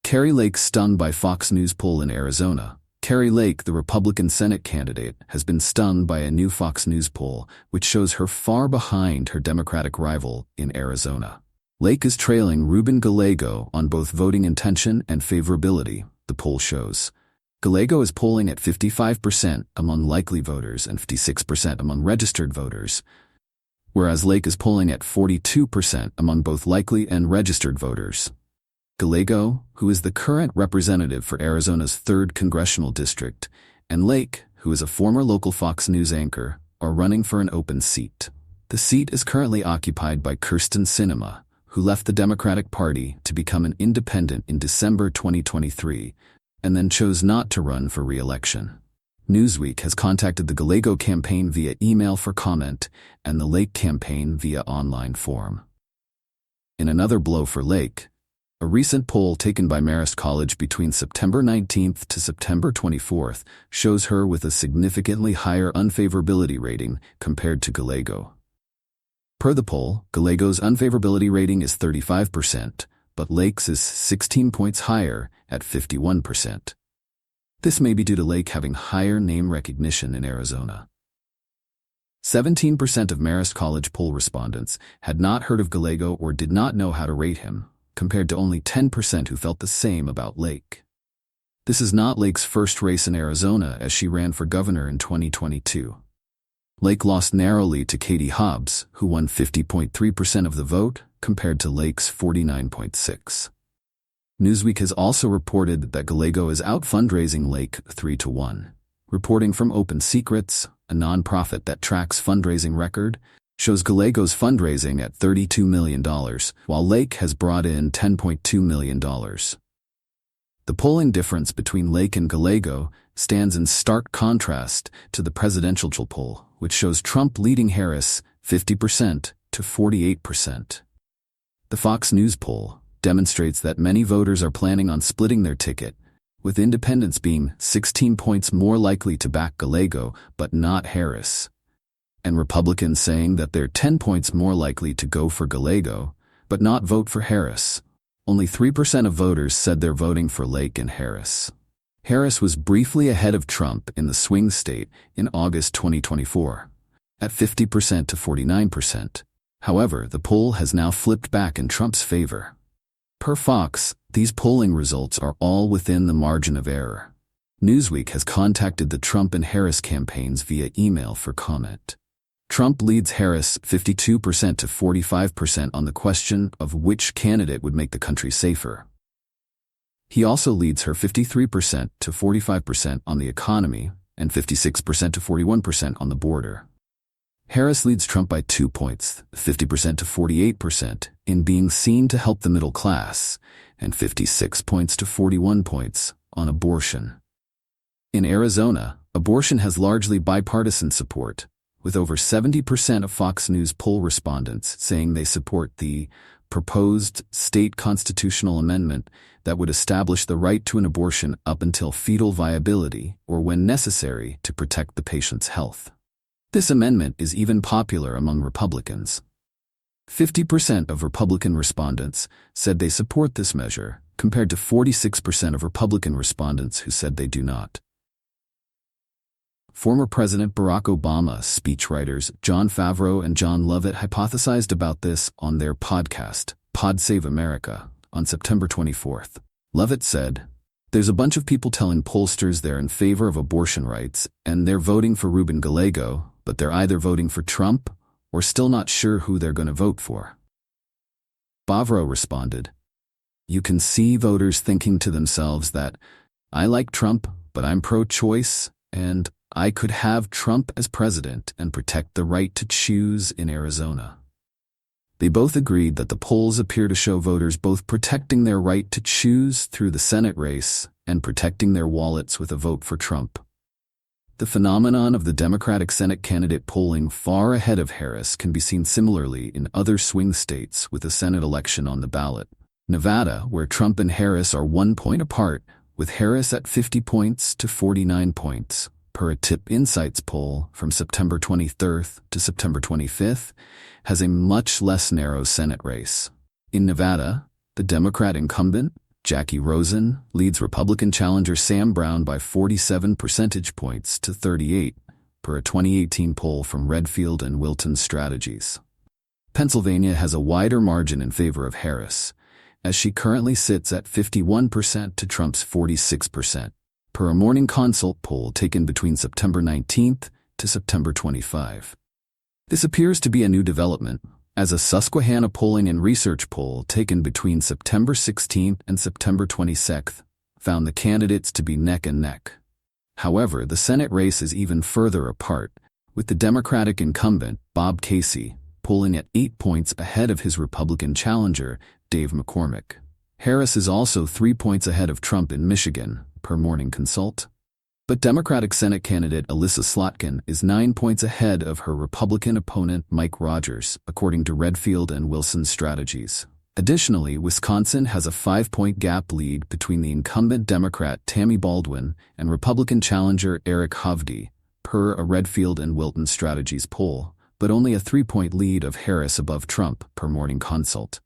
Kari Lake stung by Fox News poll in Arizona. Kari Lake, the Republican Senate candidate, has been stung by a new Fox News poll, which shows her far behind her Democratic rival in Arizona. Lake is trailing Ruben Gallego on both voting intention and favorability, the poll shows. Gallego is polling at 55% among likely voters and 56% among registered voters, whereas Lake is polling at 42% among both likely and registered voters. Gallego, who is the current representative for Arizona's 3rd congressional district, and Lake, who is a former local Fox News anchor, are running for an open seat. The seat is currently occupied by Kyrsten Sinema, who left the Democratic Party to become an independent in December 2023, and then chose not to run for re-election. Newsweek has contacted the Gallego campaign via email for comment and the Lake campaign via online forum. In another blow for Lake, a recent poll taken by Marist College between September 19th to September 24th shows her with a significantly higher unfavorability rating compared to Gallego. Per the poll, Gallego's unfavorability rating is 35%, but Lake's is 16 points higher at 51%. This may be due to Lake having higher name recognition in Arizona. 17% of Marist College poll respondents had not heard of Gallego or did not know how to rate him, compared to only 10% who felt the same about Lake. This is not Lake's first race in Arizona, as she ran for governor in 2022. Lake lost narrowly to Katie Hobbs, who won 50.3% of the vote, compared to Lake's 49.6%. Newsweek has also reported that Gallego is out fundraising Lake 3-1. Reporting from Open Secrets, a nonprofit that tracks fundraising record, shows Gallego's fundraising at $32 million, while Lake has brought in $10.2 million. The polling difference between Lake and Gallego stands in stark contrast to the presidential poll, which shows Trump leading Harris 50% to 48%. The Fox News poll demonstrates that many voters are planning on splitting their ticket, with independents being 16 points more likely to back Gallego but not Harris, and Republicans saying that they're 10 points more likely to go for Gallego but not vote for Harris. Only 3% of voters said they're voting for Lake and Harris. Harris was briefly ahead of Trump in the swing state in August 2024, at 50% to 49%. However, the poll has now flipped back in Trump's favor. Per Fox, these polling results are all within the margin of error. Newsweek has contacted the Trump and Harris campaigns via email for comment. Trump leads Harris 52% to 45% on the question of which candidate would make the country safer. He also leads her 53% to 45% on the economy and 56% to 41% on the border. Harris leads Trump by 2 points, 50% to 48%, in being seen to help the middle class, and 56 points to 41 points on abortion. In Arizona, abortion has largely bipartisan support, with over 70% of Fox News poll respondents saying they support the proposed state constitutional amendment that would establish the right to an abortion up until fetal viability or when necessary to protect the patient's health. This amendment is even popular among Republicans. 50% of Republican respondents said they support this measure, compared to 46% of Republican respondents who said they do not. Former President Barack Obama's speechwriters Jon Favreau and John Lovett hypothesized about this on their podcast, Pod Save America, on September 24th. Lovett said, "There's a bunch of people telling pollsters they're in favor of abortion rights and they're voting for Ruben Gallego, but they're either voting for Trump or still not sure who they're going to vote for." Favreau responded, "You can see voters thinking to themselves that, I like Trump, but I'm pro-choice, and I could have Trump as president and protect the right to choose in Arizona." They both agreed that the polls appear to show voters both protecting their right to choose through the Senate race and protecting their wallets with a vote for Trump. The phenomenon of the Democratic Senate candidate polling far ahead of Harris can be seen similarly in other swing states with a Senate election on the ballot. Nevada, where Trump and Harris are 1 point apart, with Harris at 50 points to 49 points. Per a Tip Insights poll from September 23rd to September 25th, has a much less narrow Senate race. In Nevada, the Democrat incumbent, Jackie Rosen leads Republican challenger Sam Brown by 47 percentage points to 38, per a 2018 poll from Redfield and Wilton Strategies. Pennsylvania has a wider margin in favor of Harris, as she currently sits at 51% to Trump's 46%, per a Morning Consult poll taken between September 19th to September 25. This appears to be a new development, as a Susquehanna Polling and Research poll taken between September 16th and September 22nd found the candidates to be neck and neck. However, the Senate race is even further apart, with the Democratic incumbent, Bob Casey, polling at 8 points ahead of his Republican challenger, Dave McCormick. Harris is also 3 points ahead of Trump in Michigan, per Morning Consult. But Democratic Senate candidate Alyssa Slotkin is 9 points ahead of her Republican opponent Mike Rogers, according to Redfield and Wilson Strategies. Additionally, Wisconsin has a 5-point gap lead between the incumbent Democrat Tammy Baldwin and Republican challenger Eric Hovde, per a Redfield and Wilton Strategies poll, but only a 3-point lead of Harris above Trump, per Morning Consult.